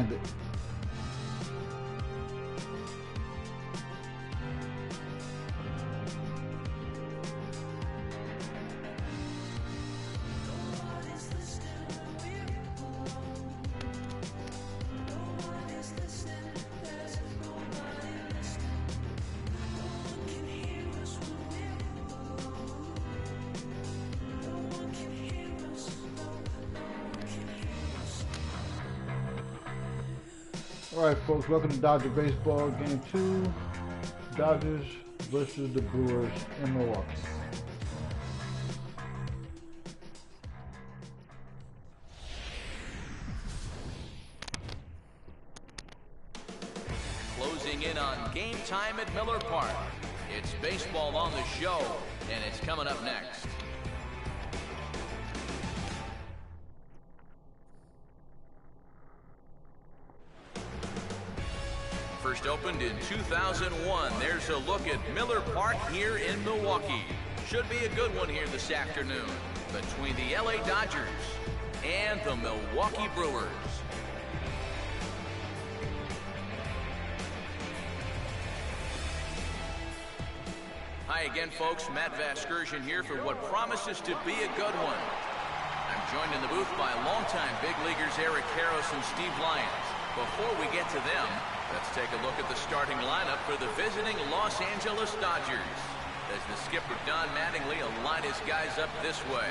handed. All right, folks, welcome to Dodger Baseball, Game 2, Dodgers versus the Brewers in Milwaukee. Closing in on game time at Miller Park. It's baseball on the show, and it's coming up next. First opened in 2001. There's a look at Miller Park here in Milwaukee. Should be a good one here this afternoon between the LA Dodgers and the Milwaukee Brewers. Hi again, folks. Matt Vasgersian here for what promises to be a good one. I'm joined in the booth by longtime big leaguers Eric Karros and Steve Lyons. Before we get to them, let's take a look at the starting lineup for the visiting Los Angeles Dodgers. As the skipper Don Mattingly will line his guys up this way.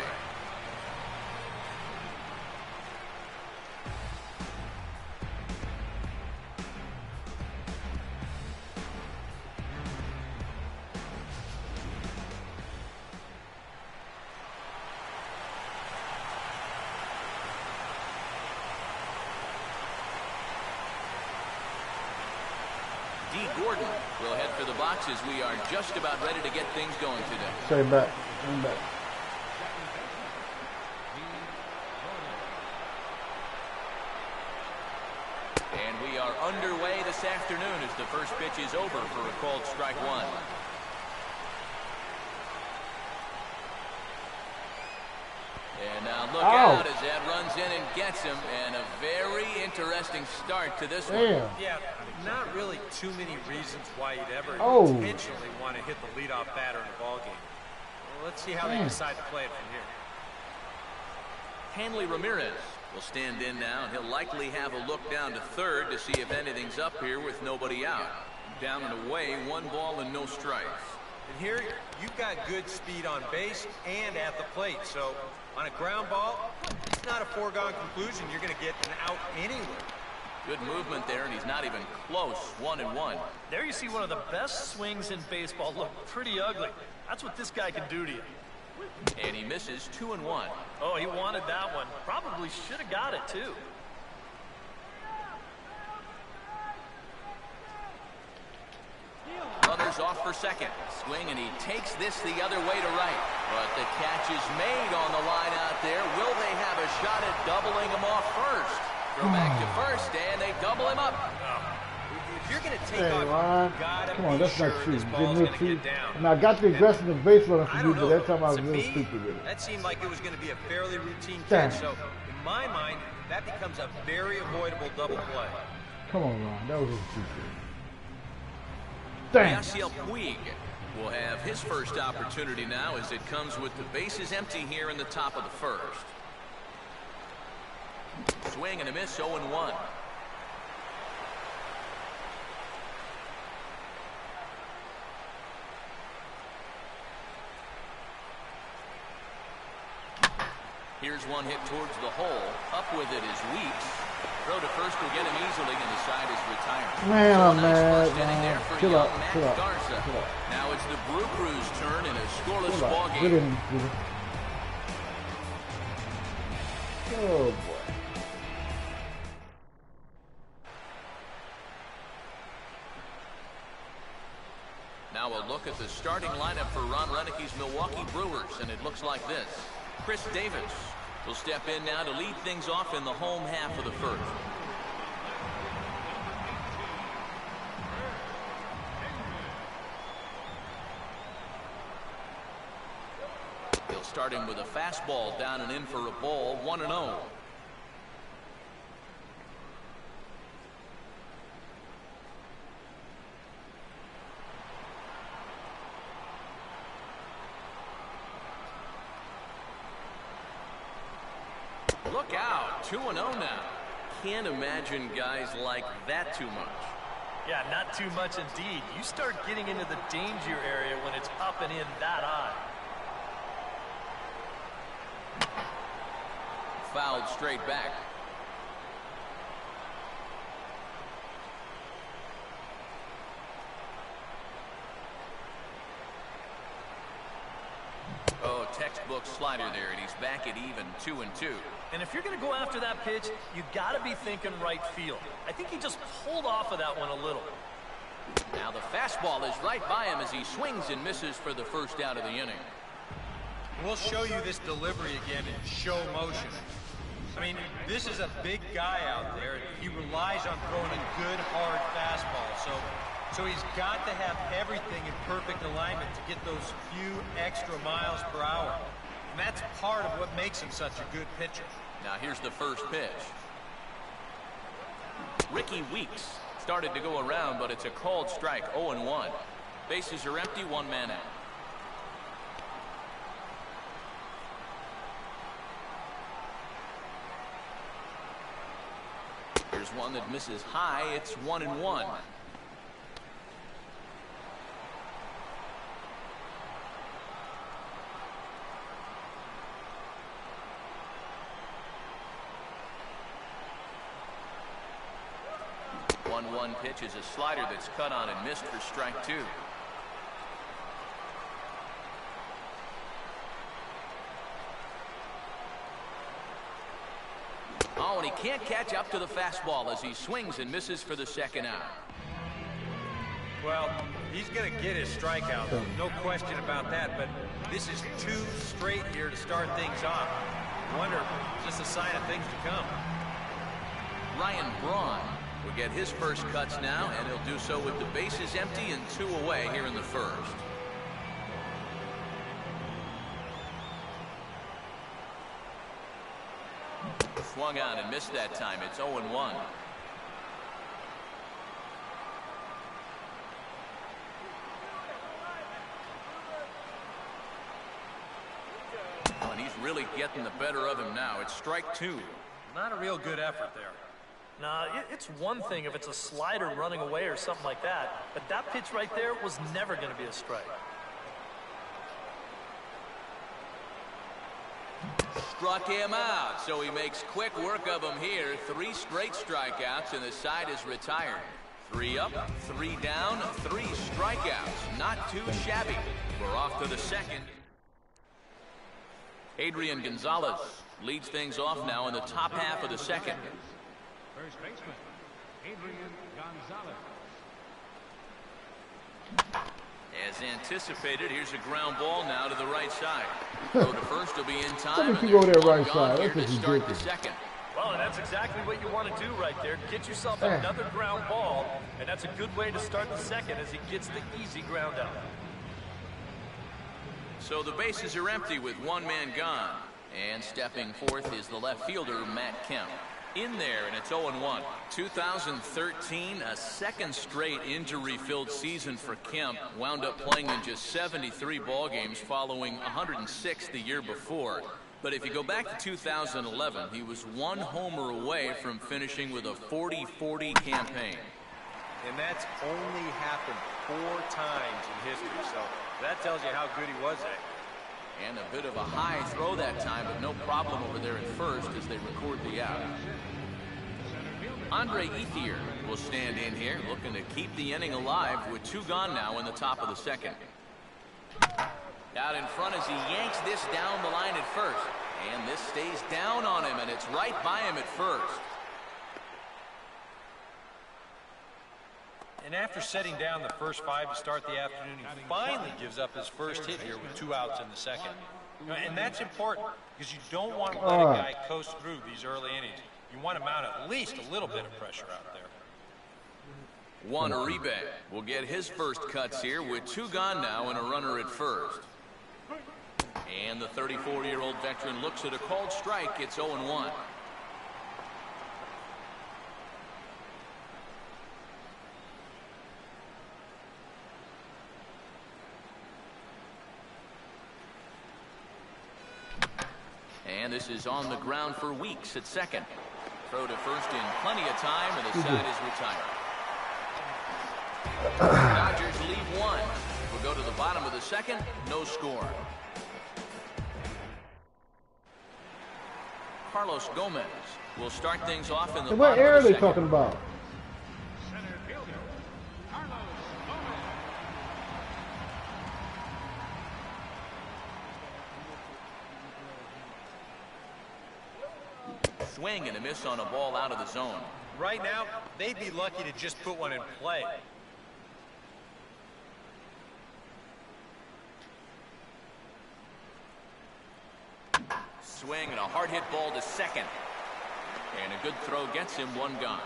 Gordon will head for the boxes. We are just about ready to get things going today. Stay back. Stay back. And we are underway this afternoon as the first pitch is over for a called strike one. And now look out as that runs in and gets him. And a very interesting start to this one. Yeah, not really too many reasons why you'd ever intentionally want to hit the leadoff batter in a ball game. Well, let's see how they decide to play it from here. Hanley Ramirez will stand in now, and he'll likely have a look down to third to see if anything's up here with nobody out. Down and away, 1 ball and no strikes. And here, you've got good speed on base and at the plate, so on a ground ball, it's not a foregone conclusion you're going to get an out anywhere. Good movement there, and he's not even close. 1-1. There you see one of the best swings in baseball. Look pretty ugly. That's what this guy can do to you. And he misses 2-1. Oh, he wanted that one. Probably should have got it, too. Runners off for second. Swing, and he takes this the other way to right. But the catch is made on the line out there. Will they have a shot at doubling him off first? Throw back to first, and they double him up. If you're going to take off, you got to be that's sure not true. this ball's going to get down. Now, I got the aggressive and base runner for you, but that time I was really stupid with it. That seemed like it was going to be a fairly routine catch, so in my mind, that becomes a very avoidable double play. Come on, Ron. That was a stupid. Yasiel Puig will have his first opportunity now as it comes with the bases empty here in the top of the first. Swing and a miss, 0-1. Here's one hit towards the hole. Up with it is Weeks. Throw to first will get him easily, and the side is retired. Man, so I'm nice mad, there for chill young out, Matt chill out, Garza. chill out. Now it's the Brew Crew's turn in a scoreless Chill ball out. game. Good inning, Peter. Oh, boy. Now a look at the starting lineup for Ron Roenicke's Milwaukee Brewers, and it looks like this. Chris Davis will step in now to lead things off in the home half of the first. He'll start him with a fastball down and in for a ball, 1-0. look out. 2-0 now. Can't imagine guys like that too much. Yeah, not too much indeed. You start getting into the danger area when it's up and in that high. Fouled straight back. Oh, textbook slider there, and he's back at even 2-2. And if you're going to go after that pitch, you got to be thinking right field. I think he just pulled off of that one a little. Now the fastball is right by him as he swings and misses for the first out of the inning. We'll show you this delivery again in show motion. I mean, this is a big guy out there. He relies on throwing a good, hard fastball. So he's got to have everything in perfect alignment to get those few extra miles per hour. And that's part of what makes him such a good pitcher. Now here's the first pitch. Ricky Weeks started to go around, but it's a called strike, 0-1. Bases are empty, one man out. Here's one that misses high. It's 1-1. One pitch is a slider that's cut on and missed for strike 2. Oh, and he can't catch up to the fastball as he swings and misses for the second out. Well, he's going to get his strikeout, no question about that, but this is 2 straight here to start things off. I wonder, just a sign of things to come. Ryan Braun will get his first cuts now, and he'll do so with the bases empty and 2 away here in the first. Swung on and missed that time. It's 0-1. And he's really getting the better of him now. It's strike 2. Not a real good effort there. Nah, it's one thing if it's a slider running away or something like that, but that pitch right there was never going to be a strike. Struck him out, so he makes quick work of him here. 3 straight strikeouts, and the side is retired. 3 up, 3 down, 3 strikeouts. Not too shabby. We're off to the second. Adrian Gonzalez leads things off now in the top half of the second. First baseman, Adrian Gonzalez. As anticipated, here's a ground ball now to the right side. So the first will be in time. Look at you go there right side. Here That's to just start the ridiculous. second. Well, and that's exactly what you want to do right there. Get yourself another ground ball, and that's a good way to start the second as he gets the easy ground out. So the bases are empty with 1 man gone. And stepping forth is the left fielder, Matt Kemp. In there, and it's 0-1. 2013, a second straight injury-filled season for Kemp. Wound up playing in just 73 ball games following 106 the year before. But if you go back to 2011, he was 1 homer away from finishing with a 40-40 campaign. And that's only happened 4 times in history, so that tells you how good he was at it. And a bit of a high throw that time, but no problem over there at first as they record the out. Andre Ethier will stand in here, looking to keep the inning alive with 2 gone now in the top of the second. Out in front as he yanks this down the line at first. And this stays down on him, and it's right by him at first. And after setting down the first 5 to start the afternoon, he finally gives up his first hit here with 2 outs in the second. And that's important because you don't want to let a guy coast through these early innings. You want to mount at least a little bit of pressure out there. Juan Uribe will get his first cuts here with 2 gone now and a runner at first. And the 34-year-old veteran looks at a called strike. It's 0-1. And this is on the ground for Weeks at second. Throw to first in plenty of time, and the side is retired. Dodgers leave one. We'll go to the bottom of the second. No score. Carlos Gomez will start things off in the What bottom area of are the they second. talking about? Center fielder, Carlos Gomez. Swing and a miss on a ball out of the zone. Right now, they'd be lucky to just put one in play. Swing and a hard hit ball to second. And a good throw gets him one gone.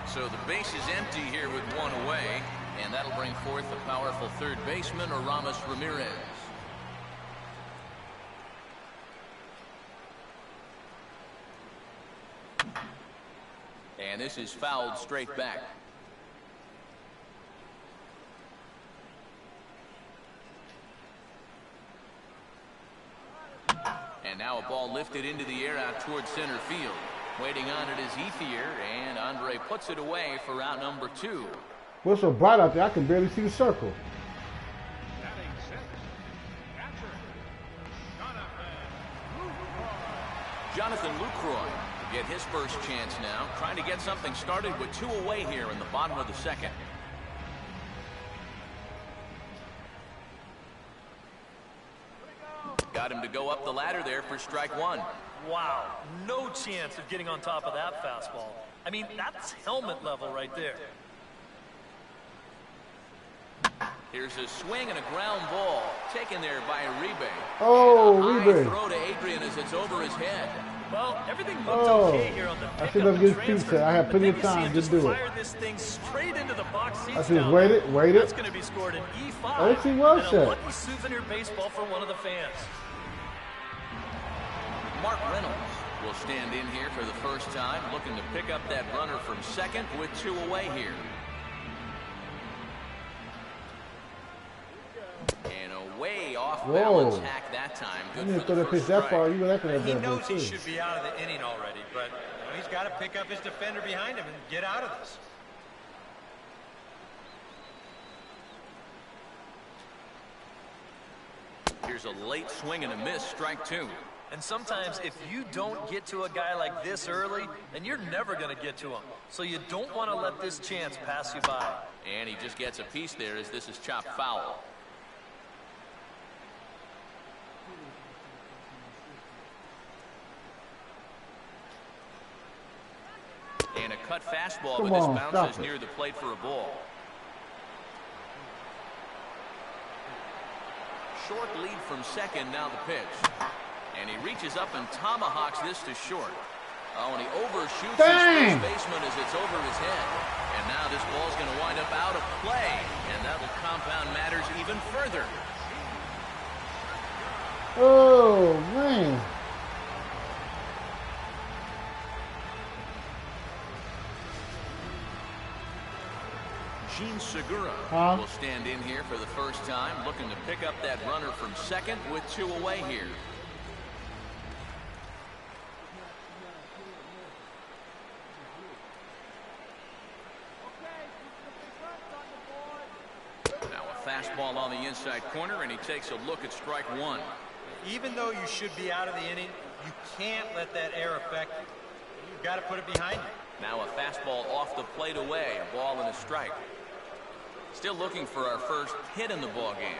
So the base is empty here with one away, and that'll bring forth the powerful third baseman, Aramis Ramirez. And this is fouled straight back. And now a ball lifted into the air out towards center field. Waiting on it is Ethier, and Andre puts it away for out number 2. Well, it's so bright out there, I can barely see the circle. Batting sixth, catcher, Jonathan Lucroy will get his first chance now, trying to get something started with 2 away here in the bottom of the second. Got him to go up the ladder there for strike 1. Wow, no chance of getting on top of that fastball. I mean, that's helmet level right there. Here's a swing and a ground ball taken there by Uribe. Oh, And a high Uribe. throw to Adrian as it's over his head. Well, everything looked Oh, okay here on the I pickup should have and given transfer, pizza. I had but plenty then of you see time him to just do it. fire this thing straight into the box seats I just down waited, there. waited. That's going to be scored an E5. Oh, it's well and a set. lucky souvenir baseball for one of the fans. Mark Reynolds will stand in here for the first time, looking to pick up that runner from second with 2 away here. And away off balance hack that time. I Good didn't for throw the that pitch first that strike. far. You were that could have He done knows that he too. should be out of the inning already, but he's got to pick up his defender behind him and get out of this. Here's a late swing and a miss, strike 2. And sometimes if you don't get to a guy like this early, then you're never going to get to him. So you don't want to let this chance pass you by. And he just gets a piece there as this is chopped foul. And a cut fastball, Come but this on, bounces stop it. near the plate for a ball. Short lead from second, now the pitch. And he reaches up and tomahawks this to short. Oh, and he overshoots Dang! his first baseman as it's over his head. And now this ball's going to wind up out of play. And that will compound matters even further. Oh, man. Gene Segura will stand in here for the first time, looking to pick up that runner from second with 2 away here. Now a fastball on the inside corner, and he takes a look at strike 1. Even though you should be out of the inning, you can't let that air affect you. You've got to put it behind you. Now a fastball off the plate away, a ball and a strike. Still looking for our first hit in the ball game.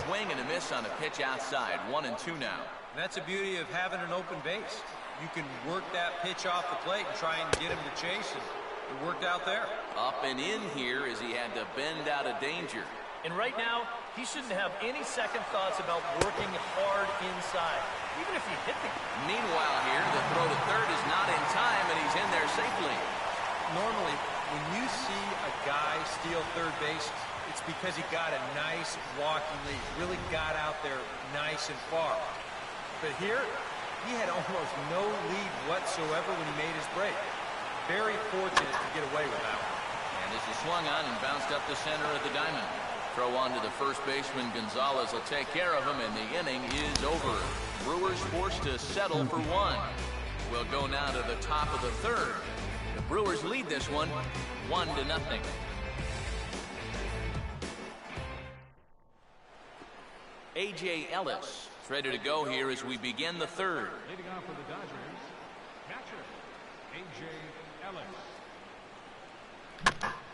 Swing and a miss on a pitch outside. 1-2 now. That's the beauty of having an open base. You can work that pitch off the plate and try and get him to chase, and it worked out there. Up and in here as he had to bend out of danger. And right now, he shouldn't have any second thoughts about working hard inside, even if you hit the... Meanwhile here, the throw to third is not in time, and he's in there safely. Normally, when you see a guy steal third base, it's because he got a nice walking lead, really got out there nice and far. But here, he had almost no lead whatsoever when he made his break. very fortunate to get away with that one. And this is swung on and bounced up the center of the diamond. Throw on to the first baseman. Gonzalez will take care of him, and the inning is over. Brewers forced to settle for one. We'll go now to the top of the third. The Brewers lead this one 1-0. A.J. Ellis is ready to go here as we begin the third. Leading off for the Dodgers, catcher, A.J. Ellis.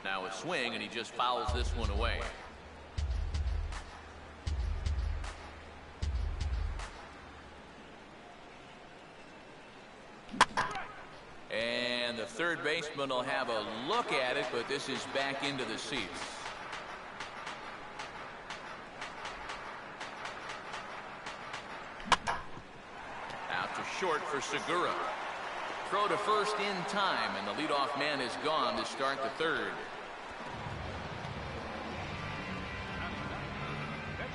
Now a swing, and he just fouls this one away. And the third baseman will have a look at it, but this is back into the seats. Out to short for Segura. Throw to first in time, and the leadoff man is gone to start the third.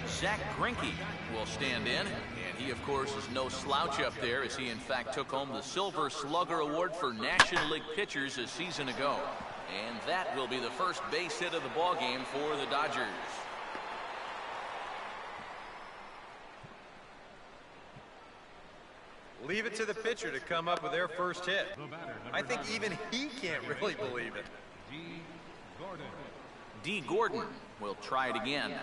Zach Greinke will stand in, and he, of course, is no slouch up there, as he, in fact, took home the Silver Slugger Award for National League pitchers a season ago. And that will be the first base hit of the ballgame for the Dodgers. Leave it to the pitcher to come up with their first hit. I think even he can't really believe it. D. Gordon will try it again.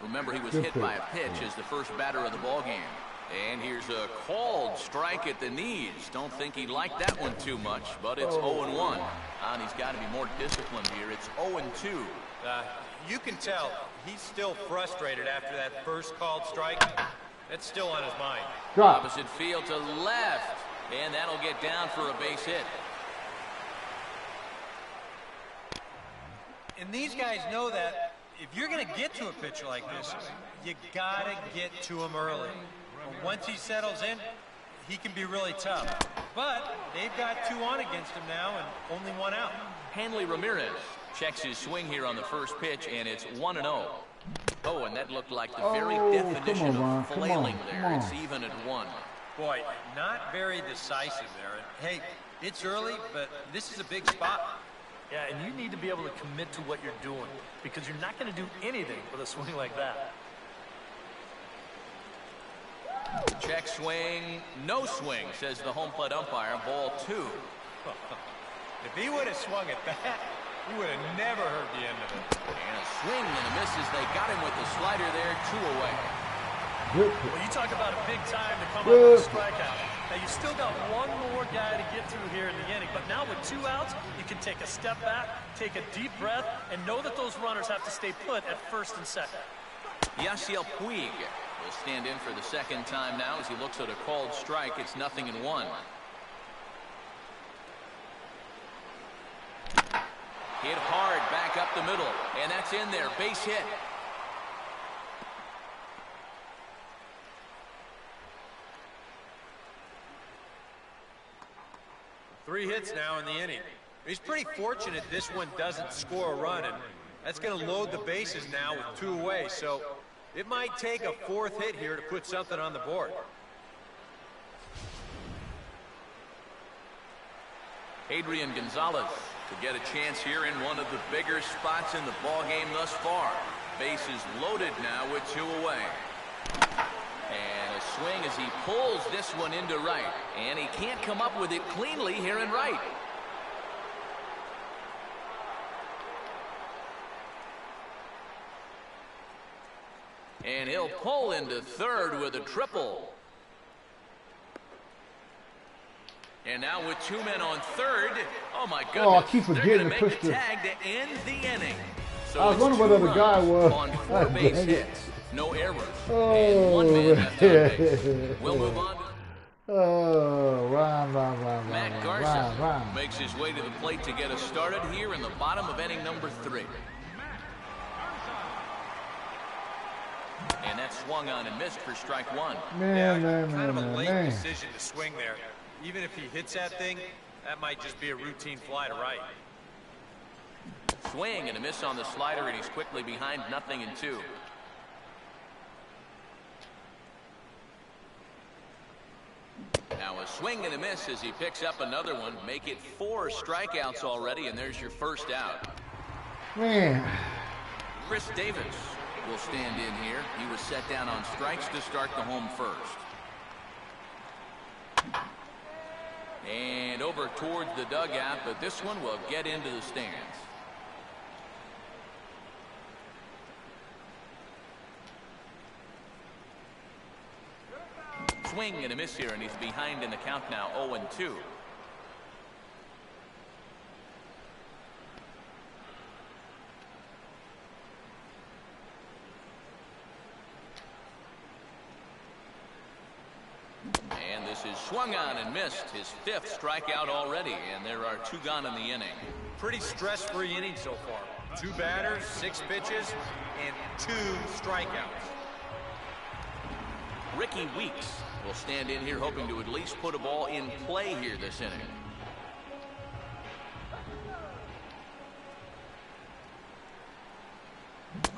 Remember, he was hit by a pitch as the first batter of the ballgame. And here's a called strike at the knees. Don't think he liked that one too much, but it's 0-1. And he's got to be more disciplined here. It's 0-2. You can tell he's still frustrated after that first called strike. It's still on his mind. Drop. Opposite field to left, and that'll get down for a base hit. And these guys know that if you're going to get to a pitcher like this, you got to get to him early. Once he settles in, he can be really tough. But they've got 2 on against him now and only 1 out. Hanley Ramirez checks his swing here on the first pitch, and it's 1-0. Oh, and that looked like the very definition of flailing there. It's even at 1. Boy, not very decisive there. Hey, it's early, but this is a big spot. Yeah, and you need to be able to commit to what you're doing, because you're not going to do anything with a swing like that. Check swing, no swing, says the home plate umpire. Ball 2. If he would have swung at that, he would have never heard the end of it. And a swing and a miss as they got him with the slider there, 2 away. Well, you talk about a big time to come up with a strikeout. Now, you still got one more guy to get through here in the inning, but now with 2 outs, you can take a step back, take a deep breath, and know that those runners have to stay put at first and second. Yasiel Puig will stand in for the second time now as he looks at a called strike. It's 0-1. Hit hard back up the middle, and that's in there. Base hit. Three hits now in the inning. He's pretty fortunate this one doesn't score a run, and that's going to load the bases now with 2 away, so it might take a 4th hit here to put something on the board. Adrian Gonzalez to get a chance here in one of the bigger spots in the ballgame thus far. Bases loaded now with 2 away. And a swing as he pulls this one into right. And he can't come up with it cleanly here in right. And he'll pull into third with a triple. And now with 2 men on third. Oh my goodness. Oh, I keep forgetting to to push make the the tag to end the inning. So I was wondering where the guy was. On 4 base Dang it. hits. No errors. Oh, and 1 man left on base. We'll move on. Oh, Matt Garza makes his way to the plate to get us started here in the bottom of inning number 3. And that swung on and missed for strike 1. Kind of a late decision to swing there. Even if he hits that thing, that might just be a routine fly to right. Swing and a miss on the slider, and he's quickly behind 0-2. Now a swing and a miss as he picks up another one. Make it 4 strikeouts already, and there's your first out. Man. Chris Davis will stand in here. He was set down on strikes to start the home first. And over towards the dugout, but this one will get into the stands. Swing and a miss here, and he's behind in the count now, 0-2. And this is swung on and missed, his 5th strikeout already, and there are 2 gone in the inning. Pretty stress-free inning so far. 2 batters, 6 pitches, and 2 strikeouts. Ricky Weeks will stand in here hoping to at least put a ball in play here this inning.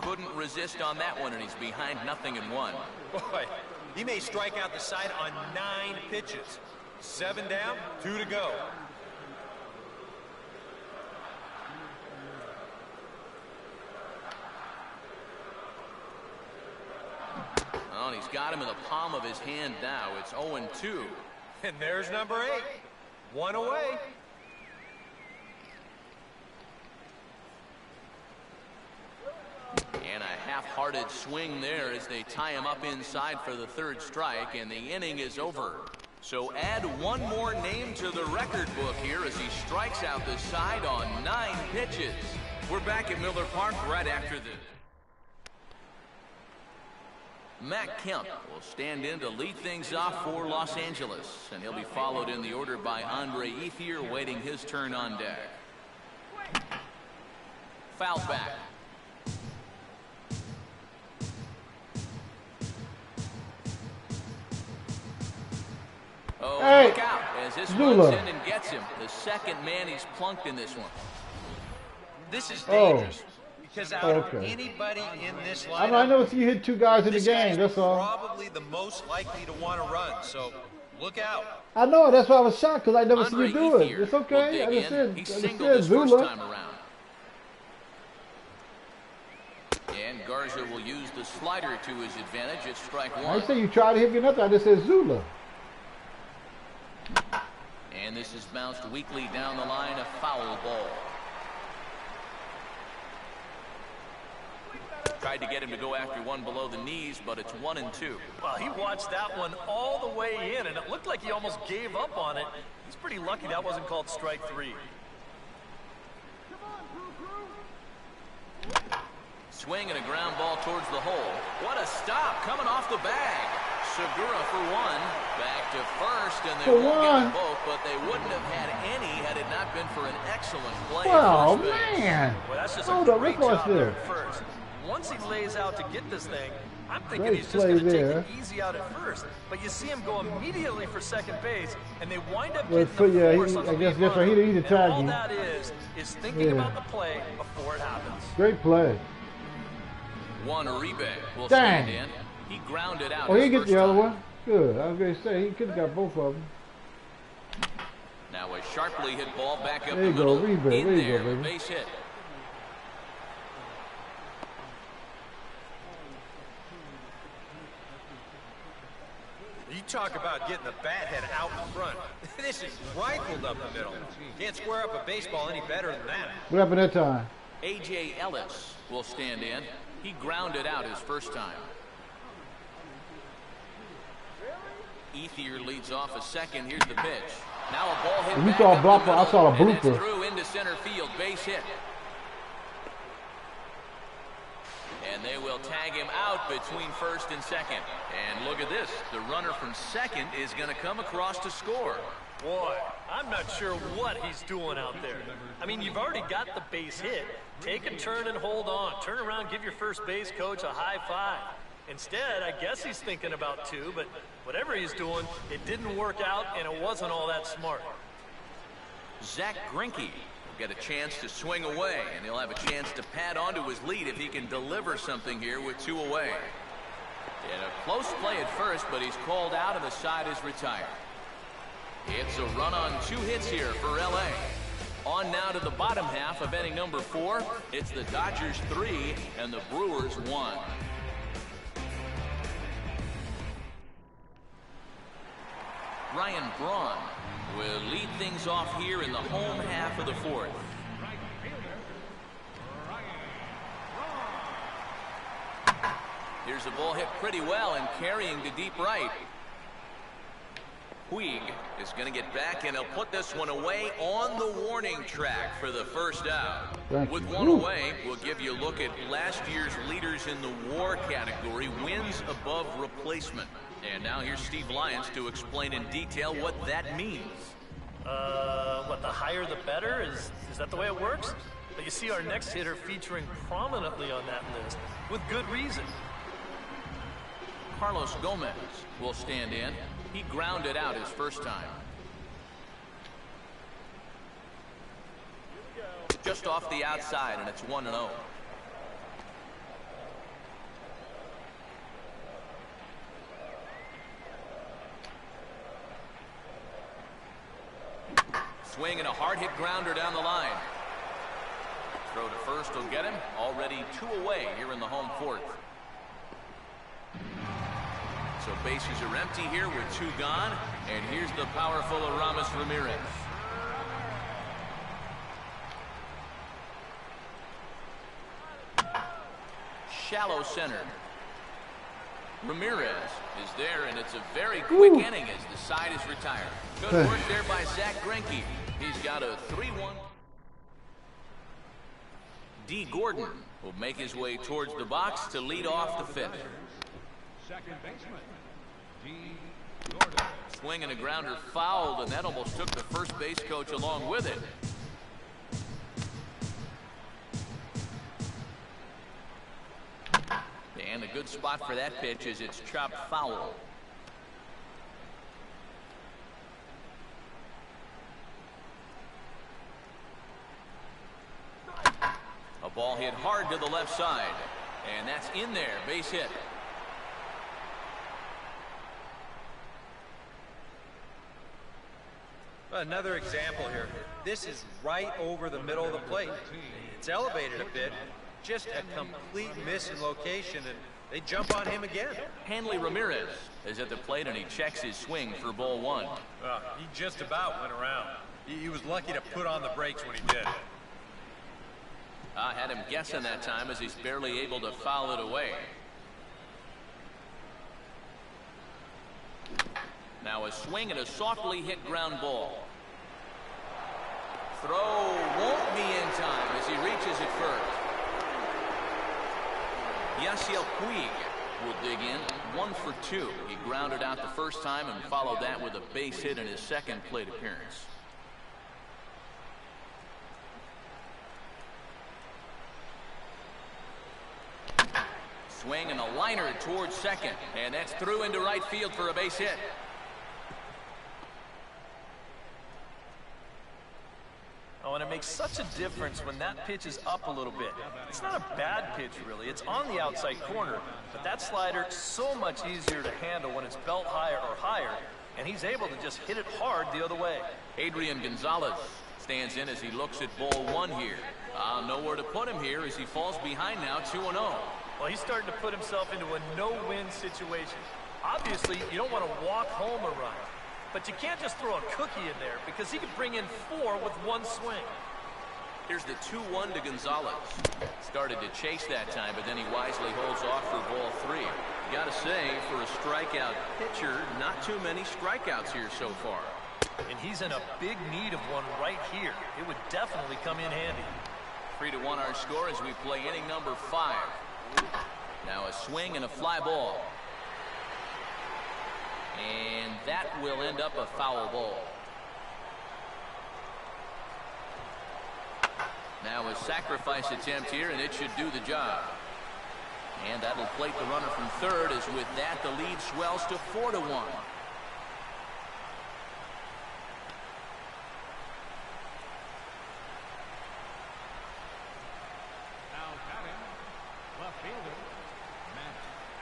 Couldn't resist on that one, and he's behind 0-1. Boy, he may strike out the side on 9 pitches. 7 down, 2 to go. Oh, and he's got him in the palm of his hand now. It's 0-2. And there's number 8. 1 away. And a half-hearted swing there as they tie him up inside for the 3rd strike, and the inning is over. So add 1 more name to the record book here as he strikes out the side on 9 pitches. We're back at Miller Park right after this. Matt Kemp will stand in to lead things off for Los Angeles, and he'll be followed in the order by Andre Ethier, waiting his turn on deck. Foul back. Oh, hey, look out as this Zula runs in and gets him. The 2nd man he's plunked in this one. This is dangerous. Because out of okay. anybody in this lineup, I know you hit 2 guys in the this game, guy's that's all. probably the most likely to want to run, so look out. I know, that's why I was shocked, because I never seen Andre you do it. Ethier It's okay, will I dig just in. said, He I just singled said his first Zula. time around. And Garza will use the slider to his advantage at strike 1. I didn't say you tried to hit me nothing, I just said Zula. And this is bounced weakly down the line, a foul ball. Tried to get him to go after one below the knees, but it's 1-2. Well, he watched that one all the way in, and it looked like he almost gave up on it. He's pretty lucky that wasn't called strike 3. Swing and a ground ball towards the hole. What a stop coming off the bag. Segura for 1. Back to first, and they won't get them both, but they wouldn't have had any had it not been for an excellent play. Oh, man. Well, that's just Hold a up, great look what's job there there. at first. Once he lays out to get this thing, I'm thinking Great he's just going to play take there. it easy out at first. But you see him go immediately for 2nd base, and they wind up Well, getting the force on the I guess lead that's right. He runner. didn't need to And tag all him. that is thinking about the play before it happens. Great play. Juan Uribe will Dang. stand in. He grounded out. Oh, he his get first the other time. one? Good. I was going to say, he could have got both of them. Now a sharply hit ball back up There you the go, middle. Uribe. In There you there, go, baby. base hit. You talk about getting the bat head out in front. This is rifled up the middle. Can't square up a baseball any better than that. What happened that time? A.J. Ellis will stand in. He grounded out his first time. Ethier leads off a second. Here's the pitch. Now a ball hit When you back saw a up the block, I middle, saw a and it's blooper. through into center field. Base hit. And they will tag him out between first and second. And look at this. The runner from second is going to come across to score. Boy, I'm not sure what he's doing out there. I mean, you've already got the base hit. Take a turn and hold on. Turn around, give your first base coach a high five. Instead, I guess he's thinking about 2, but whatever he's doing, it didn't work out, and it wasn't all that smart. Zach Greinke will get a chance to swing away, and he'll have a chance to pad onto his lead if he can deliver something here with 2 away. In a close play at first, but he's called out and the side is retired. It's a run on 2 hits here for LA. On now to the bottom half of inning number 4. It's the Dodgers 3 and the Brewers 1. Ryan Braun will lead things off here in the home half of the 4th. Here's a ball hit pretty well and carrying to deep right. Puig is going to get back, and he'll put this one away on the warning track for the first out. With one away, we'll give you a look at last year's leaders in the WAR category, wins above replacement. And now here's Steve Lyons to explain in detail what that means. What, the higher the better? Is that the way it works? But you see our next hitter featuring prominently on that list with good reason. Carlos Gomez will stand in. He grounded out his first time. Just off the outside, and it's 1-0. Swing and a hard hit grounder down the line. Throw to first will get him. Already 2 away here in the home 4th. So bases are empty here with 2 gone. And here's the powerful Aramis Ramirez. Shallow center. Ramirez is there, and it's a very quick inning as the side is retired. Good work there by Zach Greinke. He's got a 3-1. D. Gordon will make his way towards the box to lead off the 5th. Second baseman, D. Gordon. Swing and a grounder fouled, and that almost took the first base coach along with it. And a good spot for that pitch as it's chopped foul. A ball hit hard to the left side, and that's in there, base hit. Another example here. This is right over the middle of the plate. It's elevated a bit. Just a complete miss in location, and they jump on him again. Hanley Ramirez is at the plate, and he checks his swing for ball 1. He just about went around. He was lucky to put on the brakes when he did. I had him guessing that time as he's barely able to foul it away. Now a swing and a softly hit ground ball. Throw won't be in time as he reaches it first. Yasiel Puig will dig in. 1 for 2. He grounded out the first time and followed that with a base hit in his second plate appearance. Swing and a liner towards second, and that's through into right field for a base hit. Oh, and it makes such a difference when that pitch is up a little bit. It's not a bad pitch, really. It's on the outside corner, but that slider is so much easier to handle when it's belt higher or higher, and he's able to just hit it hard the other way. Adrian Gonzalez stands in as he looks at ball 1 here. Nowhere to put him here as he falls behind now 2-0. Well, he's starting to put himself into a no-win situation. Obviously, you don't want to walk home a run. But you can't just throw a cookie in there because he could bring in 4 with 1 swing. Here's the 2-1 to Gonzalez. Started to chase that time, but then he wisely holds off for ball 3. You gotta say, for a strikeout pitcher, not too many strikeouts here so far. And he's in a big need of one right here. It would definitely come in handy. 3-1 our score as we play inning number 5. Now a swing and a fly ball. And that will end up a foul ball. Now a sacrifice attempt here, and it should do the job. And that'll plate the runner from third, as with that the lead swells to 4-1.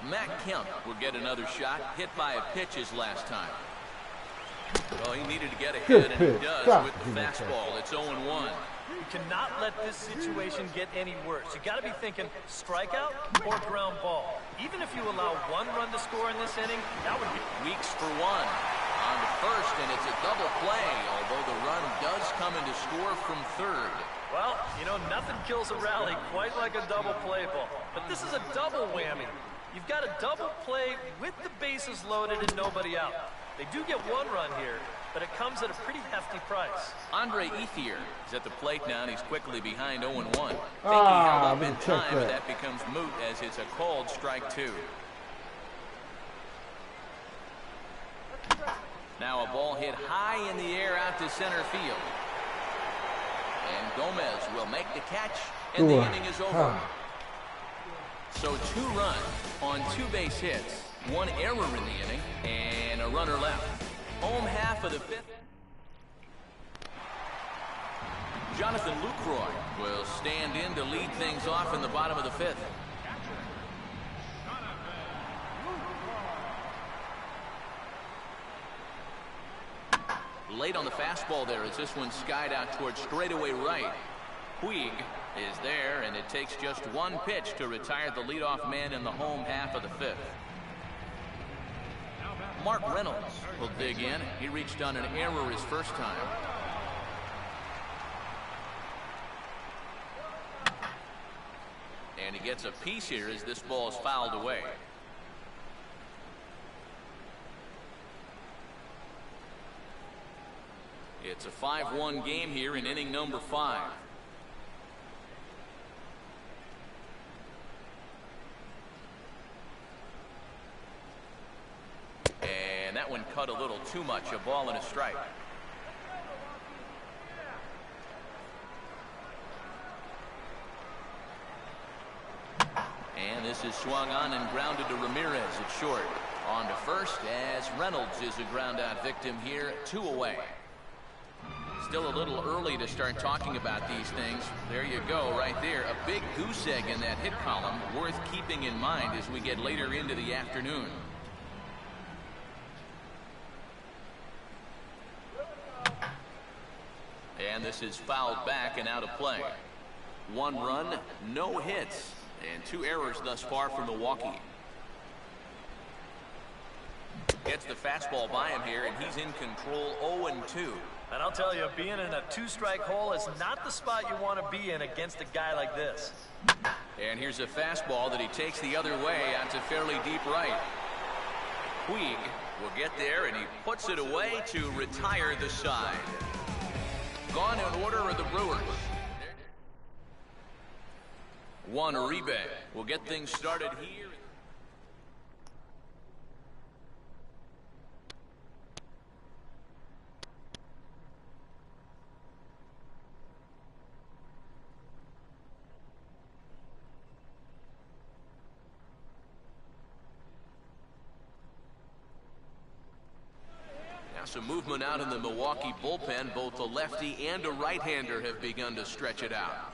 Matt Kemp will get another shot, hit by a pitch his last time. Well, he needed to get Good ahead, and he pitch. does God, with the he makes that. fastball. It's 0-1. You cannot let this situation get any worse. You got to be thinking strikeout or ground ball. Even if you allow 1 run to score in this inning, that would be Weeks for 1. On to first, and it's a double play, although the run does come in to score from third. well, you know, nothing kills a rally quite like a double play ball. But this is a double whammy. You've got a double play with the bases loaded and nobody out. They do get 1 run here, but it comes at a pretty hefty price. Andre Ethier is at the plate now, and he's quickly behind 0-1. Think he held Ah, up in man, check time, but that. that becomes moot as it's a called strike 2. Now a ball hit high in the air out to center field. And Gomez will make the catch, and the inning is over. So 2 runs on 2 base hits, 1 error in the inning, and a runner left. Home half of the 5th. Jonathan Lucroy will stand in to lead things off in the bottom of the 5th. Late on the fastball there as this one skied out towards straightaway right. Puig is there, and it takes just 1 pitch to retire the leadoff man in the home half of the 5th. Mark Reynolds will dig in. He reached on an error his first time. And he gets a piece here as this ball is fouled away. It's a 5-1 game here in inning number 5. And that one cut a little too much, a ball and a strike. And this is swung on and grounded to Ramirez at short. On to first as Reynolds is a ground out victim here, 2 away. Still a little early to start talking about these things. There you go, right there. A big goose egg in that hit column, worth keeping in mind as we get later into the afternoon. And this is fouled back and out of play. 1 run, no hits, and 2 errors thus far for Milwaukee. Gets the fastball by him here, and he's in control, 0-2. And I'll tell you, being in a 2-strike hole is not the spot you want to be in against a guy like this. And here's a fastball that he takes the other way out to fairly deep right. Puig will get there, and he puts it away to retire the side. Gone in order are the Brewers. Juan Uribe will get things started here. Some movement out in the Milwaukee bullpen. Both a lefty and a right-hander have begun to stretch it out.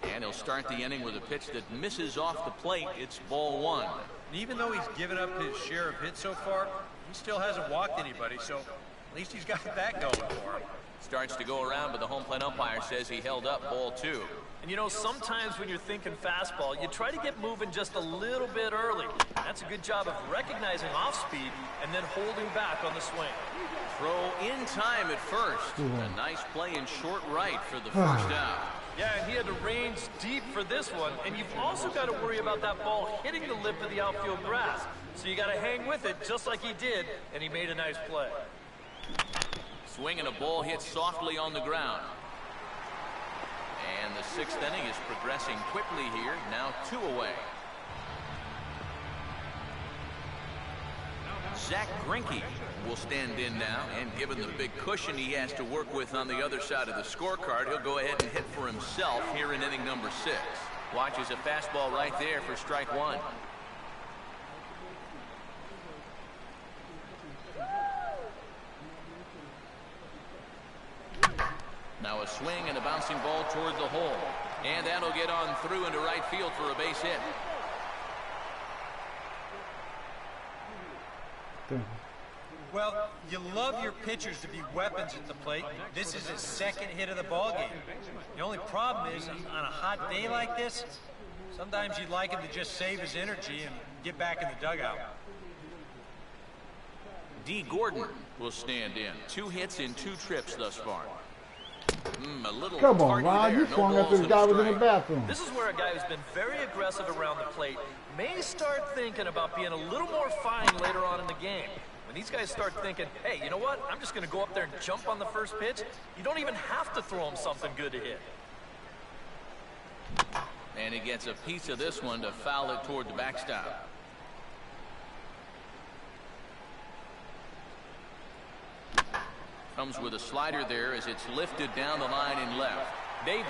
And he'll start the inning with a pitch that misses off the plate. It's ball 1. And even though he's given up his share of hits so far, he still hasn't walked anybody, so at least he's got that going for him. Starts to go around, but the home plate umpire says he held up ball 2. And you know, sometimes when you're thinking fastball, you try to get moving just a little bit early. That's a good job of recognizing off speed and then holding back on the swing. Throw in time at first. A nice play in short right for the first out. Yeah, and he had to range deep for this one. And you've also got to worry about that ball hitting the lip of the outfield grass. So you got to hang with it just like he did, and he made a nice play. Swing and a ball hit softly on the ground. And the 6th inning is progressing quickly here. Now 2 away. Zach Greinke will stand in now, and given the big cushion he has to work with on the other side of the scorecard, he'll go ahead and hit for himself here in inning number 6. Watches a fastball right there for strike 1. Now a swing and a bouncing ball toward the hole. And that'll get on through into right field for a base hit. Well, you love your pitchers to be weapons at the plate. This is his second hit of the ball game. The only problem is, on a hot day like this, sometimes you'd like him to just save his energy and get back in the dugout. D. Gordon will stand in. 2 hits in 2 trips thus far. A little Come on, Ron. You no swung after the guy was in the bathroom. This is where a guy who's been very aggressive around the plate may start thinking about being a little more fine later on in the game. When these guys start thinking, hey, you know what? I'm just going to go up there and jump on the first pitch. You don't even have to throw him something good to hit. And he gets a piece of this one to foul it toward the backstop. Comes with a slider there as it's lifted down the line in left. Davis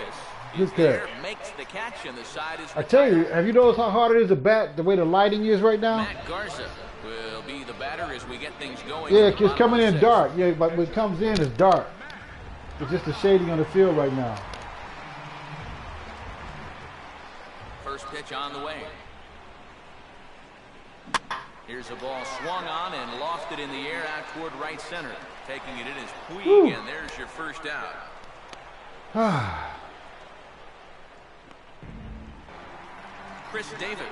is there, makes the catch, and the side is retired. I tell you, have you noticed how hard it is to bat the way the lighting is right now? Matt Garza will be the batter as we get things going. Yeah, it's coming in dark. Yeah, but when it comes in, it's dark. It's just the shading on the field right now. First pitch on the way. Here's a ball swung on and lofted in the air out toward right center. Taking it in is Puig, and there's your first out. Chris Davis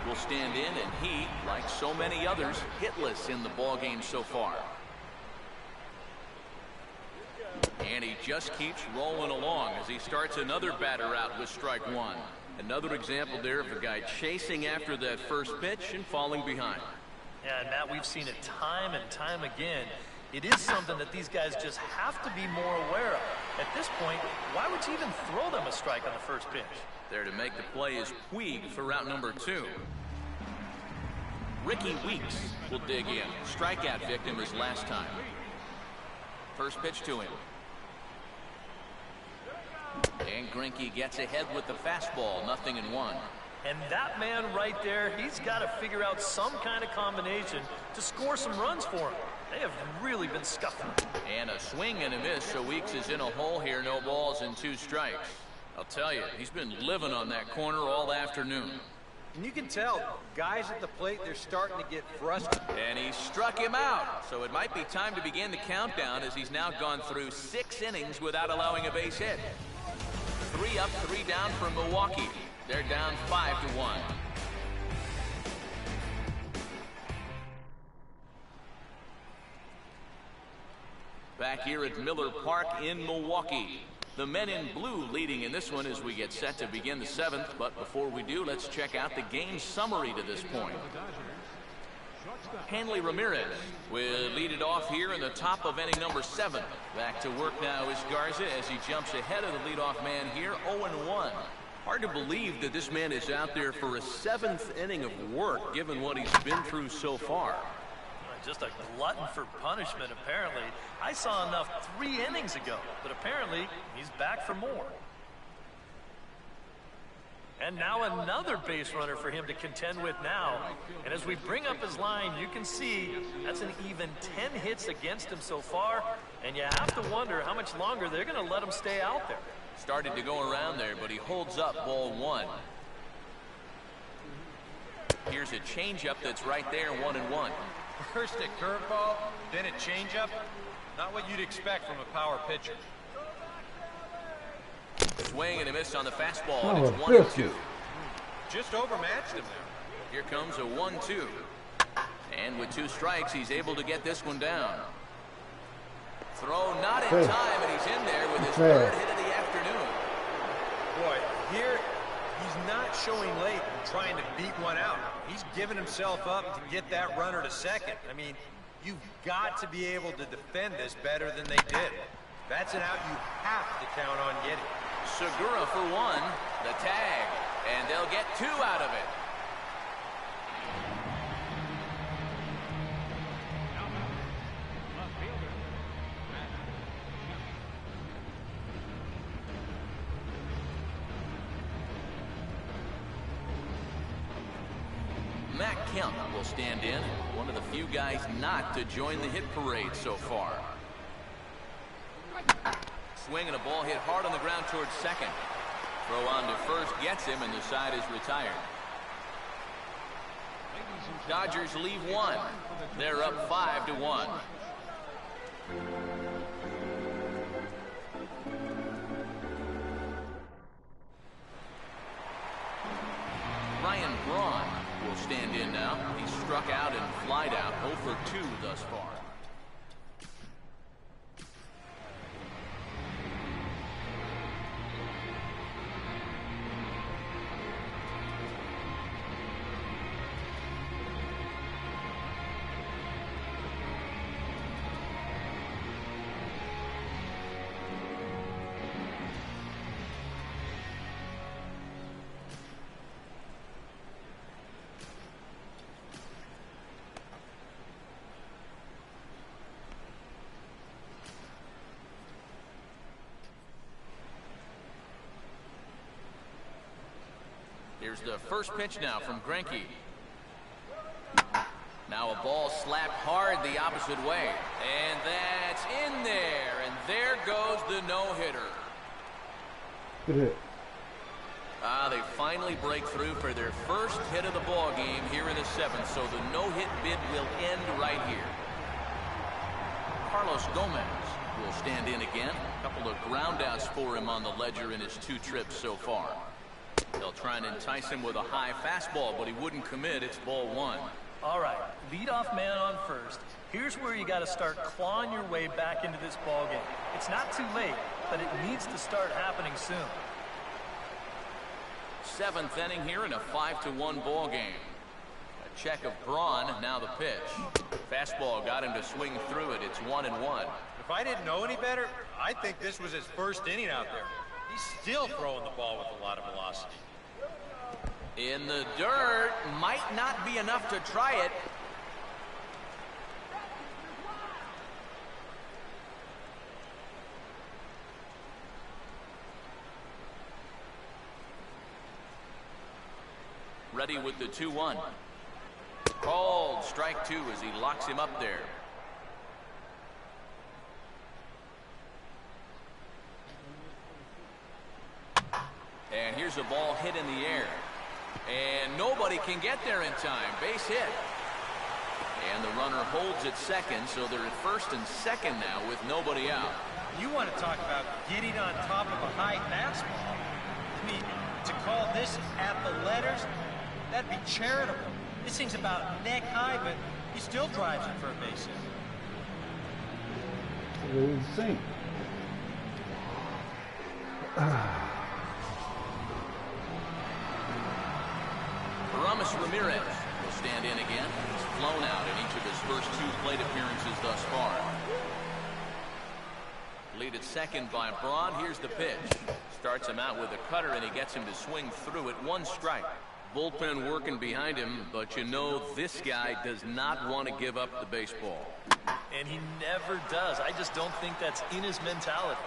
will stand in, and he, like so many others, hitless in the ball game so far. And he just keeps rolling along as he starts another batter out with strike 1. Another example there of a guy chasing after that first pitch and falling behind. Yeah, and Matt, we've seen it time and time again. It is something that these guys just have to be more aware of. At this point, why would you even throw them a strike on the first pitch? There to make the play is Puig for route number 2. Ricky Weeks will dig in. Strikeout victim his last time. First pitch to him. And Greinke gets ahead with the fastball, 0-1. And that man right there, he's got to figure out some kind of combination to score some runs for him. They have really been scuffing. And a swing and a miss, so Weeks is in a hole here. No balls and 2 strikes. I'll tell you, he's been living on that corner all afternoon. And you can tell, guys at the plate, they're starting to get frustrated. And he struck him out. So it might be time to begin the countdown as he's now gone through 6 innings without allowing a base hit. 3 up, 3 down for Milwaukee. They're down 5-1. Back here at Miller Park in Milwaukee. The men in blue leading in this one as we get set to begin the 7th. But before we do, let's check out the game summary to this point. Hanley Ramirez will lead it off here in the top of inning number 7. Back to work now is Garza as he jumps ahead of the leadoff man here, 0-1. Hard to believe that this man is out there for a 7th inning of work, given what he's been through so far. Just a glutton for punishment, apparently. I saw enough 3 innings ago, but apparently he's back for more. And now another base runner for him to contend with now. And as we bring up his line, you can see that's an even 10 hits against him so far. And you have to wonder how much longer they're going to let him stay out there. Started to go around there, but he holds up ball 1. Here's a changeup that's right there, 1-1. First a curveball, then a changeup. Not what you'd expect from a power pitcher. Swing and a miss on the fastball, and it's 1-2. Just overmatched him there. Here comes a 1-2. And with 2 strikes, he's able to get this one down. Throw not in time, and he's in there with his 3rd hit of the afternoon. Boy, here he's not showing late and trying to beat one out. He's giving himself up to get that runner to second. I mean, you've got to be able to defend this better than they did. That's an out you have to count on getting. Segura for 1, the tag, and they'll get 2 out of it. Matt Kemp will stand in, one of the few guys not to join the hit parade so far. Swing and a ball hit hard on the ground towards second. Throw on to first gets him, and the side is retired. Dodgers leave one. They're up 5-1. Ryan Braun will stand in now. He's struck out and flied out, 0 for 2 thus far. Here's the first pitch now from Greinke. Now a ball slapped hard the opposite way. And that's in there. And there goes the no-hitter. Good hit. They finally break through for their first hit of the ball game here in the 7th. So the no-hit bid will end right here. Carlos Gomez will stand in again. A couple of groundouts for him on the ledger in his 2 trips so far. They'll try and entice him with a high fastball, but he wouldn't commit. It's ball 1. All right, leadoff man on first. Here's where you got to start clawing your way back into this ball game. It's not too late, but it needs to start happening soon. 7th inning here in a 5-1 ball game. A check of Braun, now the pitch. Fastball got him to swing through it. It's 1-1. If I didn't know any better, I think this was his first inning out there. He's still throwing the ball with a lot of velocity. In the dirt, might not be enough to try it. Ready with the 2-1. Called strike 2 as he locks him up there. And here's a ball hit in the air. And nobody can get there in time. Base hit. And the runner holds at second, so they're at first and second now with nobody out. You want to talk about getting on top of a high fastball. I mean, to call this at the letters, that'd be charitable. This thing's about neck high, but he still drives it for a base hit. It's insane. Aramis Ramirez will stand in again. He's flown out in each of his first 2 plate appearances thus far. Lead at second by Braun. Here's the pitch. Starts him out with a cutter, and he gets him to swing through it. 1 strike. Bullpen working behind him, but you know this guy does not want to give up the baseball. And he never does. I just don't think that's in his mentality.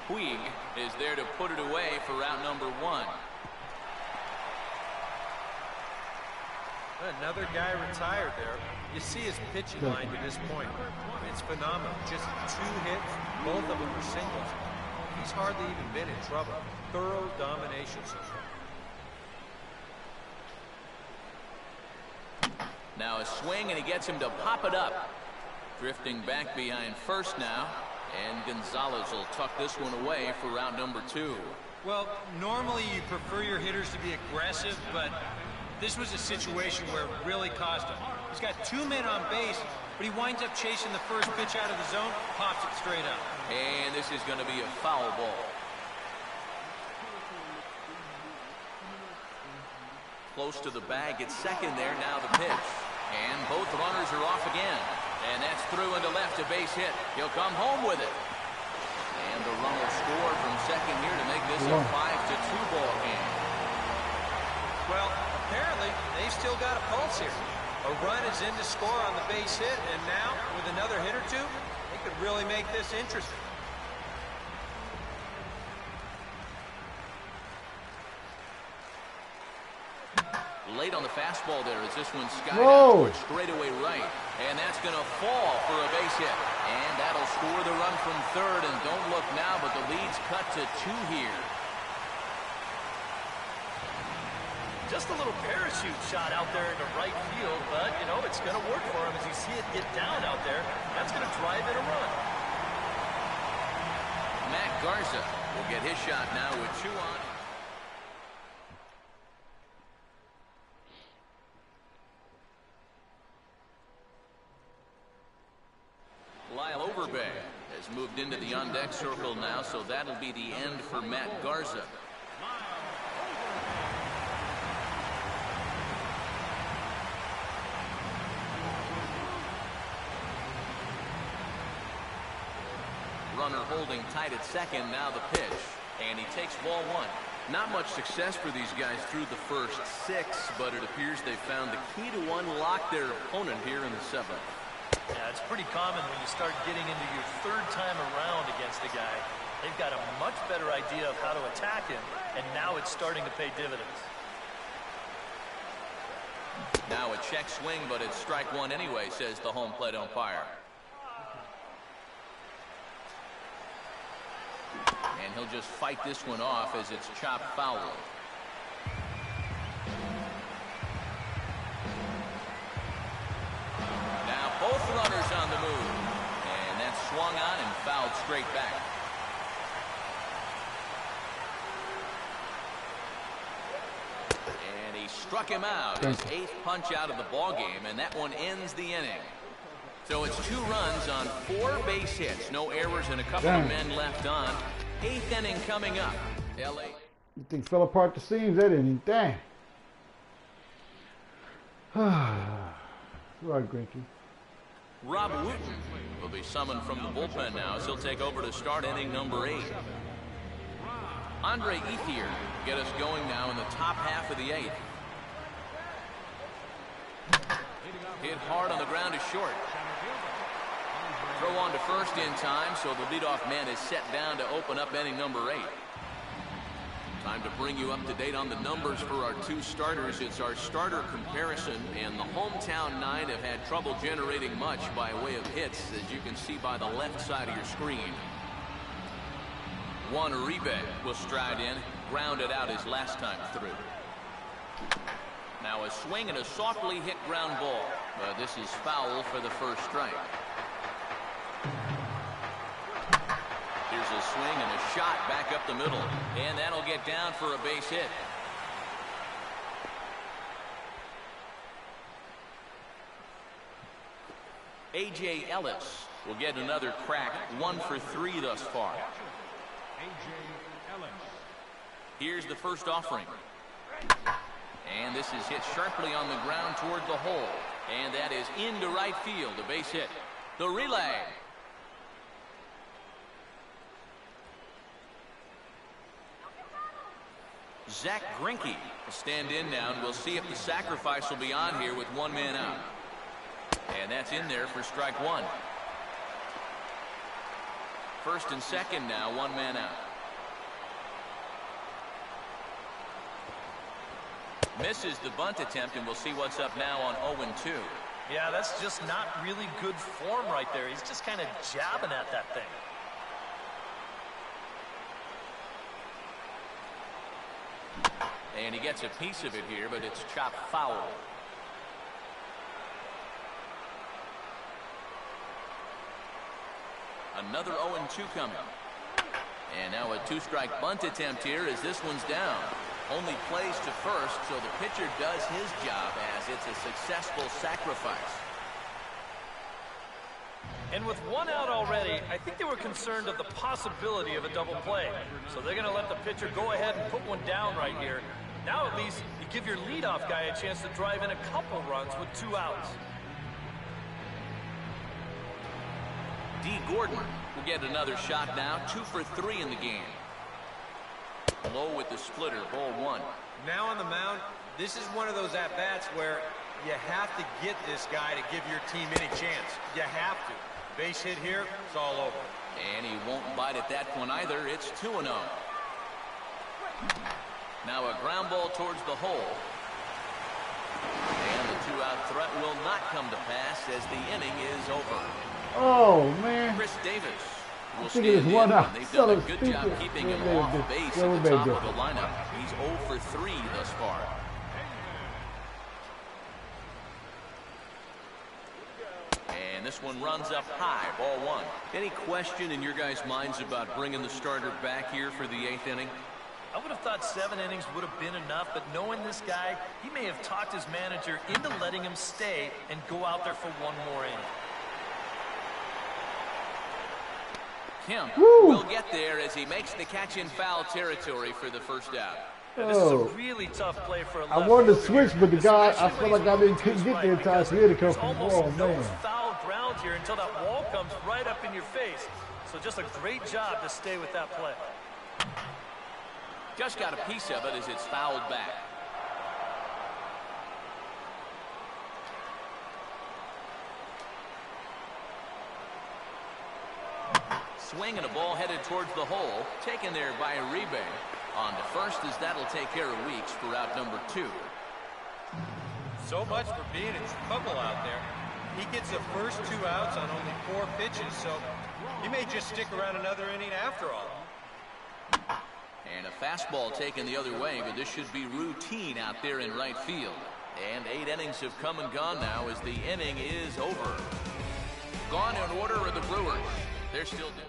Puig is there to put it away for out number 1. Another guy retired there. You see his pitching line to this point. It's phenomenal. Just 2 hits, both of them are singles. He's hardly even been in trouble. Thorough domination so far. Now a swing, and he gets him to pop it up. Drifting back behind first now. And Gonzalez will tuck this one away for round number 2. Well, normally you prefer your hitters to be aggressive, but this was a situation where it really cost him. He's got 2 men on base, but he winds up chasing the first pitch out of the zone, pops it straight up. And this is going to be a foul ball. Close to the bag at second there, now the pitch. And both runners are off again. And that's through into left, a base hit. He'll come home with it. And the run will score from second here to make this a 5-2 ball game. Well, apparently they've still got a pulse here. A run is in to score on the base hit, and now with another hit or 2, they could really make this interesting. Late on the fastball there as this one skied Whoa. out straight away right. And that's going to fall for a base hit. And that'll score the run from third. And don't look now, but the lead's cut to 2 here. Just a little parachute shot out there into right field, but, you know, it's going to work for him as you see it get down out there. That's going to drive in a run. Matt Garza will get his shot now with 2 on. Lyle Overbay has moved into the on-deck circle now, so that'll be the end for Matt Garza. Runner holding tight at second, now the pitch, and he takes ball 1. Not much success for these guys through the first 6, but it appears they found the key to unlock their opponent here in the 7th. Yeah, it's pretty common when you start getting into your 3rd time around against a guy. They've got a much better idea of how to attack him, and now it's starting to pay dividends. Now a check swing, but it's strike 1 anyway, says the home plate umpire. And he'll just fight this one off as it's chopped foul. Now both runners on the move. And that's swung on and fouled straight back. And he struck him out. His 8th punch out of the ball game, and that one ends the inning. So it's 2 runs on 4 base hits. No errors and a couple of men left on. 8th inning coming up. LA. You think fell apart the seams that inning? Dang. Right, Grinky. Rob Wooten will be summoned from the bullpen now as he'll take over to start inning number 8. Andre Ethier get us going now in the top half of the 8th. Hit hard on the ground is short. Throw on to first in time, so the leadoff man is set down to open up inning number 8. Time to bring you up to date on the numbers for our 2 starters. It's our starter comparison, and the hometown 9 have had trouble generating much by way of hits, as you can see by the left side of your screen. Juan Uribe will stride in, grounded out his last time through. Now a swing and a softly hit ground ball, but this is foul for the first strike. Here's a swing and a shot back up the middle, and that'll get down for a base hit. A.J. Ellis will get another crack, 1 for 3 thus far. Here's the first offering. And this is hit sharply on the ground toward the hole, and that is into right field, a base hit. The relay. Zach Greinke will stand in now, and we'll see if the sacrifice will be on here with 1 man out. And that's in there for strike 1. First and second now, 1 man out. Misses the bunt attempt, and we'll see what's up now on 0-2. Yeah, that's just not really good form right there. He's just kind of jabbing at that thing. And he gets a piece of it here, but it's chopped foul. Another 0-2 coming. And now a 2-strike bunt attempt here as this one's down. Only plays to first, so the pitcher does his job as it's a successful sacrifice. And with 1 out already, I think they were concerned of the possibility of a double play. So they're going to let the pitcher go ahead and put 1 down right here. Now at least you give your leadoff guy a chance to drive in a couple runs with 2 outs. D. Gordon will get another shot now, 2 for 3 in the game. Low with the splitter, ball 1. Now on the mound, this is one of those at-bats where you have to get this guy to give your team any chance. You have to. Base hit here, it's all over. And he won't bite at that one either. It's 2-0. Now a ground ball towards the hole. And the 2-out threat will not come to pass as the inning is over. Oh, man. Chris Davis will I stand think it was in. 1 out. They've done a good job keeping him off base at the top of the it. lineup. He's 0 for 3 thus far. this one runs up high, ball one. Any question in your guys' minds about bringing the starter back here for the 8th inning? I would have thought 7 innings would have been enough, but knowing this guy, he may have talked his manager into letting him stay and go out there for one more inning. Kemp will get there as he makes the catch in foul territory for the first out. This is a really tough play for a left. I wanted to fielder switch, here. but the This guy, actually I feel like I couldn't get there in time for him to come from the almost wall, no man. foul ground here until that wall comes right up in your face. So just a great job to stay with that play. Just got a piece of it as it's fouled back. Swing and a ball headed towards the hole, taken there by Uribe. On to first as that'll take care of Weeks for out number 2. So much for being in trouble out there. He gets the first 2 outs on only 4 pitches, so he may just stick around another inning after all. And a fastball taken the other way, but this should be routine out there in right field. And 8 innings have come and gone now as the inning is over. Gone in order are the Brewers. They're still doing.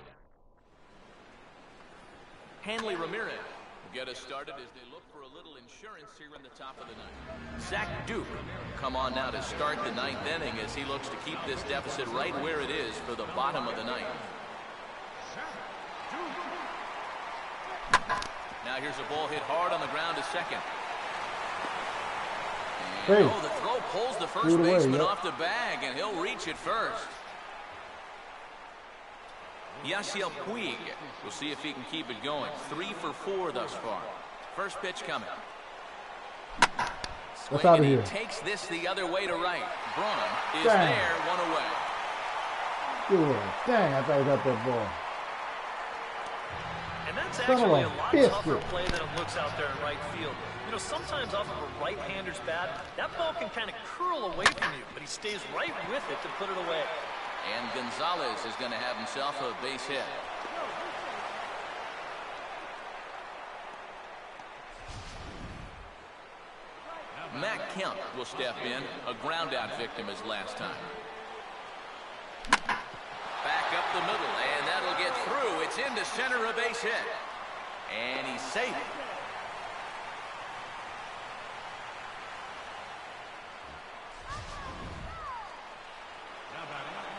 Hanley Ramirez will get us started as they look for a little insurance here in the top of the 9th. Zach Duke will come on now to start the 9th inning as he looks to keep this deficit right where it is for the bottom of the 9th. Now here's a ball hit hard on the ground to second. And the throw pulls the first baseman off the bag, and he'll reach it first. Yasiel Puig. We'll see if he can keep it going. 3 for 4 thus far. First pitch coming. What's out of here? Takes this the other way to right. Braun is there, 1 away. Good. Dang, I thought he got that ball. And that's actually a lot tougher play than it looks out there in right field. You know, sometimes off of a right-hander's bat, that ball can kind of curl away from you, but he stays right with it to put it away. And Gonzalez is going to have himself a base hit. Matt Kemp will step in, a ground-out victim as last time. Back up the middle, and that'll get through. It's into center, a base hit. And he's safe.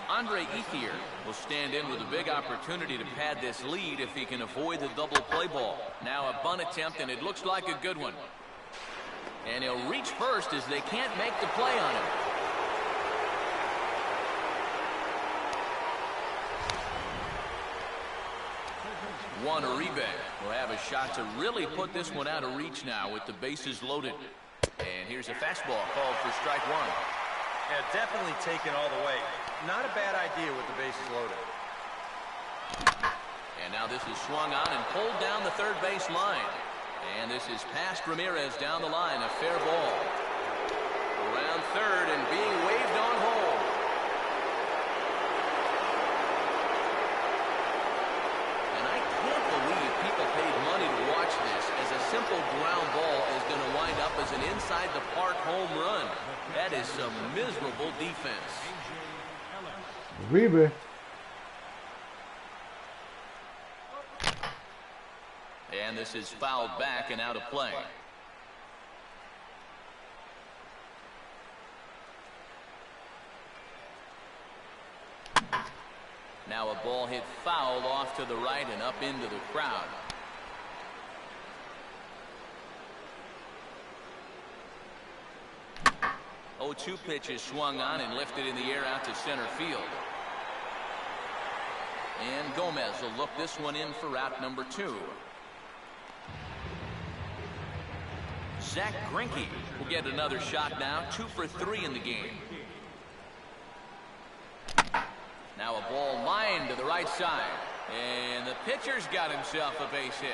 Andre Ethier will stand in with a big opportunity to pad this lead if he can avoid the double play ball. Now a bunt attempt, and it looks like a good one. And he'll reach first as they can't make the play on him. Juan Uribe will have a shot to really put this one out of reach now with the bases loaded. And here's a fastball called for strike 1. Yeah, definitely taken all the way. Not a bad idea with the bases loaded. And now this is swung on and pulled down the third base line. And this is past Ramirez down the line, a fair ball. Around third and being waved on home. And I can't believe people paid money to watch this, as a simple ground ball is going to wind up as an inside the park home run. That is some miserable defense. Uribe. And this is fouled back and out of play. Now a ball hit foul off to the right and up into the crowd. Oh, 2 pitches swung on and lifted in the air out to center field. And Gomez will look this one in for out number 2. Zach Greinke will get another shot now, 2 for 3 in the game. Now a ball lined to the right side. And the pitcher's got himself a base hit.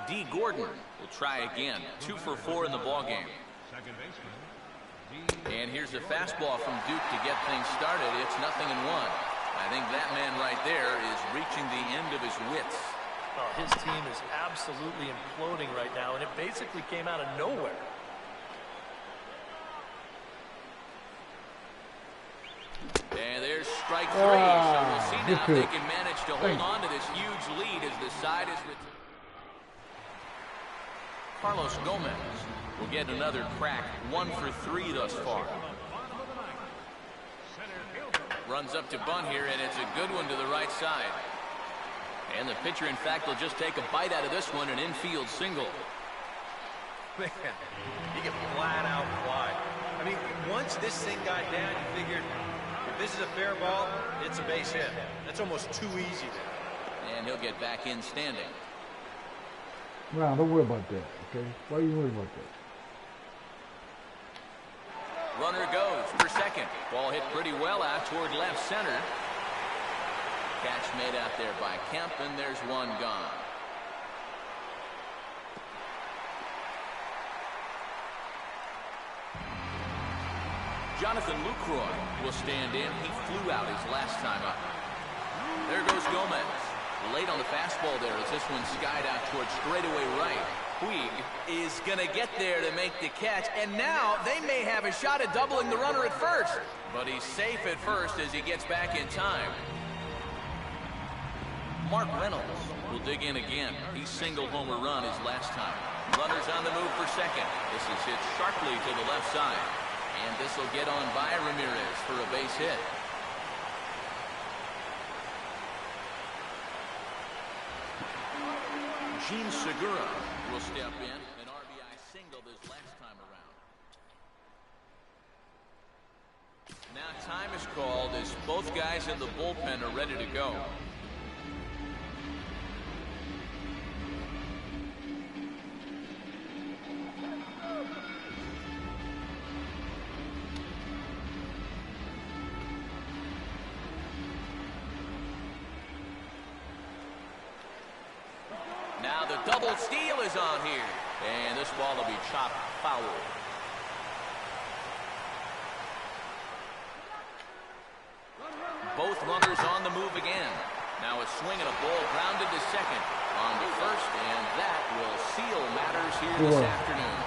D. Gordon will try again. 2 for 4 in the ballgame. And here's a fastball from Duke to get things started. It's 0-1. I think that man right there is reaching the end of his wits. Oh, his team is absolutely imploding right now, and it basically came out of nowhere. And there's strike 3. So we'll see now if they can manage to hold on to this huge lead as the side is returned. Carlos Gomez will get another crack. 1 for 3 thus far. Runs up to bunt here, and it's a good one to the right side. And the pitcher, in fact, will just take a bite out of this one, an infield single. Man, he can flat out fly. I mean, once this thing got down, you figured if this is a fair ball, it's a base hit. That's almost too easy there. And he'll get back in standing. Well, don't worry about that, okay? Why are you worried about that? Runner goes for second. Ball hit pretty well out toward left center. Catch made out there by Kemp, and there's one gone. Jonathan Lucroy will stand in. He flew out his last time up. There goes Gomez. Late on the fastball there as this one skied out towards straightaway right. Puig is going to get there to make the catch, and now they may have a shot at doubling the runner at first. But he's safe at first as he gets back in time. Mark Reynolds will dig in again. He singled home a run his last time. Runners on the move for second. This is hit sharply to the left side. And this will get on by Ramirez for a base hit. Gene Segura will step in. An RBI single this last time around. Now time is called as both guys in the bullpen are ready to go. Now the double steal is on here. And this ball will be chopped foul. Both runners on the move again. Now a swing and a ball grounded to second. On to first, and that will seal matters here this afternoon.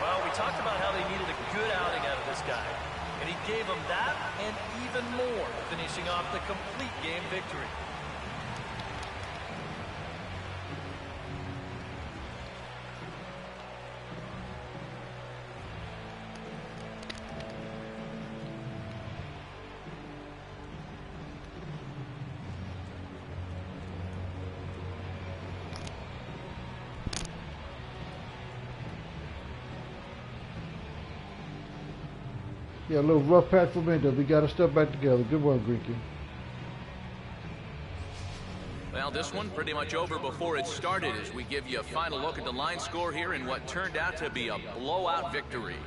Well, we talked about how they needed a good outing out of this guy. And he gave them that and even more, finishing off the complete game victory. Yeah, a little rough patch for Mendez. We got to step back together. Good one, Greinke. Well, this one pretty much over before it started as we give you a final look at the line score here in what turned out to be a blowout victory.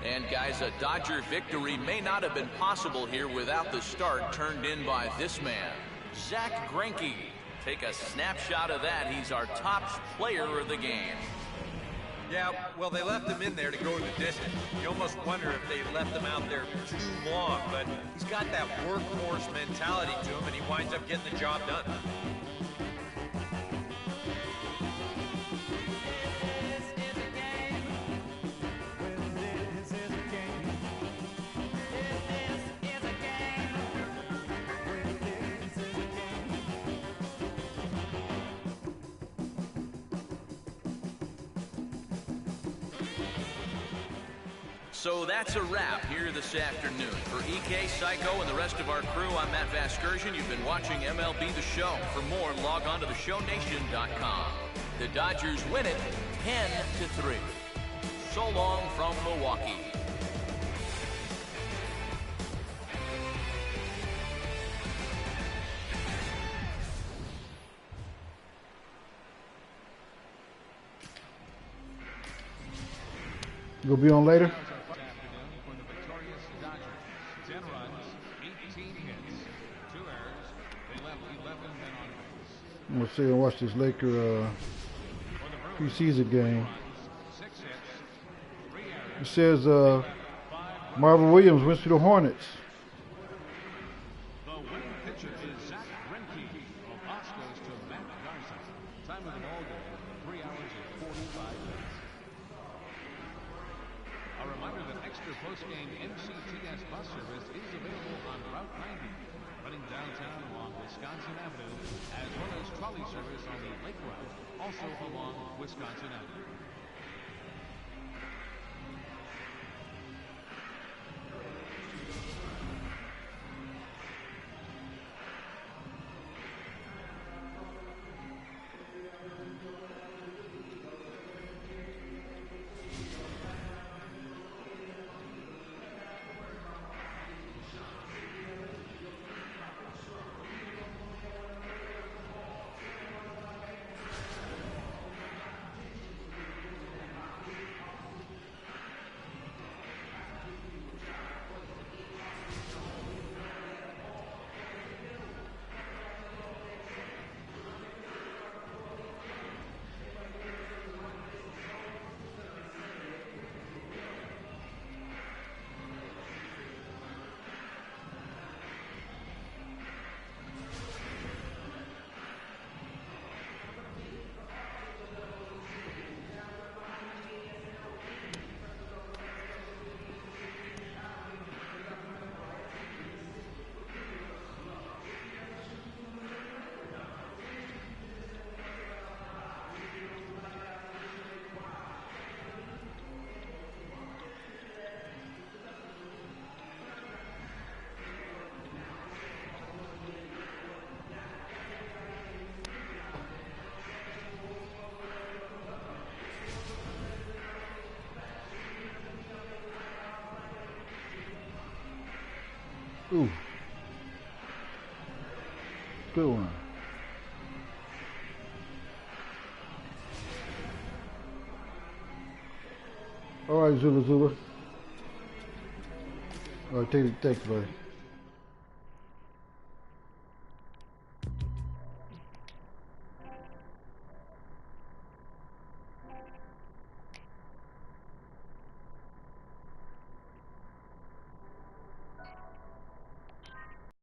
And guys, a Dodger victory may not have been possible here without the start turned in by this man, Zack Greinke. Take a snapshot of that. He's our top player of the game. Yeah, well, they left him in there to go the distance. You almost wonder if they left him out there too long, but he's got that workhorse mentality to him, and he winds up getting the job done. So that's a wrap here this afternoon. For EK, Psycho, and the rest of our crew, I'm Matt Vasgersian. You've been watching MLB The Show. For more, log on to theshownation.com. The Dodgers win it 10-3. So long from Milwaukee. You gonna be on later? I'm gonna sit and watch this Laker preseason game. It says Marvin Williams went to the Hornets. The winning pitcher is Zach Greinke. Boss goes to Matt Garza. Time of the ball game, 3 hours and 45 minutes. A reminder that extra post-game MCTS bus service is available on Route 90, running downtown along Wisconsin Avenue, as well as trolley service on the Lake Route, also along Wisconsin Avenue. Ooh. Good one. All right, Zula. All right, thanks, buddy.